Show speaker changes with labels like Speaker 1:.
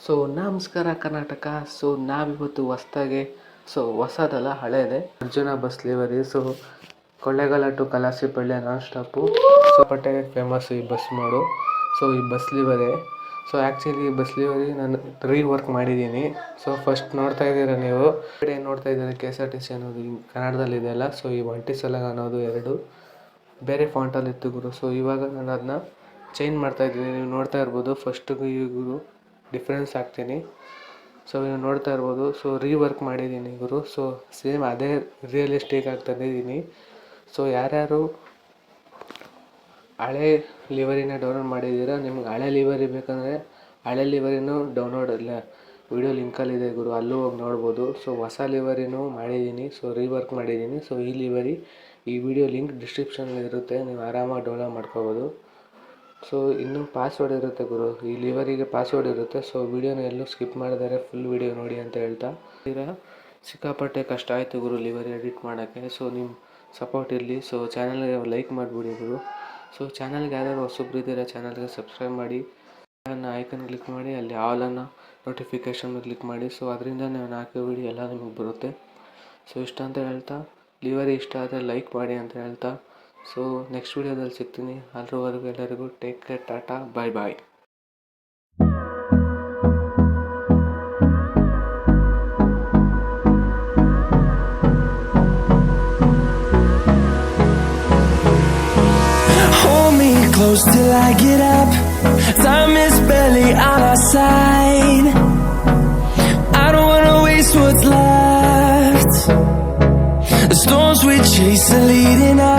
Speaker 1: So ನಮಸ್ಕಾರ Karnataka. So ನಾವಿವತ್ತು ಹೊಸ್ದಾಗೆ, ಹೊಸದಲ್ಲ ಹಳೇದೆ, Arjuna bus livery. So Kollegal to Kalasipalya non stop. So ಪಟ್ಟೆ ಫೇಮಸ್ ಈ ಬಸ್ ಮೋಡು. ಸೊ ಈ bus livery, so actually bus livery ನಾನು ರೀವರ್ಕ್ ಮಾಡಿದ್ದೀನಿ. ಸೊ ಫಸ್ಟ್ ನೋಡ್ತಾ ಇದ್ದೀರಾ ನೀವು, ನೋಡ್ತಾ ಇದ್ದೀರಾ K S R T C ಅನ್ನೋದು ಕನ್ನಡದಲ್ಲಿ ಇದೆಯಲ್ಲ. ಸೊ ಈ ಒಂಟಿಸಲ ಅನ್ನೋದು ಎರಡು ಬೇರೆ ಫಾಂಟಲ್ಲಿ ಇತ್ತು ಗುರು. ಸೊ ಇವಾಗ ನಾನು ಅದನ್ನ ಚೇಂಜ್ ಮಾಡ್ತಾಯಿದ್ದೀನಿ. ನೀವು ನೋಡ್ತಾ ಇರ್ಬೋದು, ಫಸ್ಟಿಗೂ ಈಗೂ ಡಿಫ್ರೆನ್ಸ್ ಹಾಕ್ತೀನಿ. ಸೊ ನೀವು ನೋಡ್ತಾ ಇರ್ಬೋದು. ಸೊ ರೀವರ್ಕ್ ಮಾಡಿದ್ದೀನಿ ಗುರು. ಸೊ ಸೇಮ್ ಅದೇ ರಿಯಲಿಸ್ಟಿಕ್ ಆಗಿ ತಂದಿದ್ದೀನಿ. ಸೊ ಯಾರ್ಯಾರು ಹಳೆ ಲಿವರಿನ ಡೌನ್ಲೋಡ್ ಮಾಡಿದ್ದೀರಾ, ನಿಮ್ಗೆ ಹಳೆ ಲಿವರಿ ಬೇಕಂದರೆ ಹಳೆ ಲಿವರಿನೂ ಡೌನ್ಲೋಡ್ ಇಲ್ಲ, ವಿಡಿಯೋ ಲಿಂಕಲ್ಲಿದೆ ಗುರು, ಅಲ್ಲೂ ಹೋಗಿ ನೋಡ್ಬೋದು. ಸೊ ಹೊಸ ಲಿವರಿನೂ ಮಾಡಿದ್ದೀನಿ, ಸೊ ರೀವರ್ಕ್ ಮಾಡಿದ್ದೀನಿ. ಸೊ ಈ ಲಿವರಿ ಈ ವಿಡಿಯೋ ಲಿಂಕ್ ಡಿಸ್ಕ್ರಿಪ್ಷನಲ್ಲಿ ಇರುತ್ತೆ, ನೀವು ಆರಾಮಾಗಿ ಡೌನ್ಲೋಡ್ ಮಾಡ್ಕೋಬೋದು. ಸೊ ಇನ್ನೂ ಪಾಸ್ವರ್ಡ್ ಇರುತ್ತೆ ಗುರು, ಈ ಲಿವರಿಗೆ ಪಾಸ್ವರ್ಡ್ ಇರುತ್ತೆ. ಸೊ ವಿಡಿಯೋನ ಎಲ್ಲೂ ಸ್ಕಿಪ್ ಮಾಡಿದರೆ ಫುಲ್ ವಿಡಿಯೋ ನೋಡಿ ಅಂತ ಹೇಳ್ತಾ ಸಿಕ್ಕಾಪಟ್ಟೆ ಕಷ್ಟ ಆಯಿತು ಗುರು ಲಿವರಿ ಎಡಿಟ್ ಮಾಡೋಕ್ಕೆ. ಸೊ ನಿಮ್ಮ ಸಪೋರ್ಟ್ ಇರಲಿ. ಸೊ ಚಾನಲ್ಗೆ ಲೈಕ್ ಮಾಡಿಬಿಡಿ ಗುರು. ಸೊ ಚಾನಲ್ಗೆ ಯಾರ್ಯಾರು ಹೊಸಬ್ರು ಇದ್ದೀರಾ ಚಾನಲ್ಗೆ ಸಬ್ಸ್ಕ್ರೈಬ್ ಮಾಡಿ, ಐಕನ್ ಕ್ಲಿಕ್ ಮಾಡಿ, ಅಲ್ಲಿ ಆಲನ್ನು ನೋಟಿಫಿಕೇಷನ್ ಕ್ಲಿಕ್ ಮಾಡಿ. ಸೊ ಅದರಿಂದ ನಾನು ಹಾಕೋ ವಿಡಿಯೋ ಎಲ್ಲ ನಿಮಗೆ ಬರುತ್ತೆ. ಸೊ ಇಷ್ಟ ಅಂತ ಹೇಳ್ತಾ, ಲಿವರಿ ಇಷ್ಟ ಆದರೆ ಲೈಕ್ ಮಾಡಿ ಅಂತ ಹೇಳ್ತಾ, ಸೊ ನೆಕ್ಸ್ಟ್ ವಿಡಿಯೋದಲ್ಲಿ ಸಿಗ್ತೀನಿ. ಅಲ್ಲಿವರೆಗೂ ಎಲ್ಲರಿಗೂ take care, Tata, bye bye.
Speaker 2: Hold me close till I get up. Time is barely on our side. I don't wanna waste what's left. The storms we chase are leading us.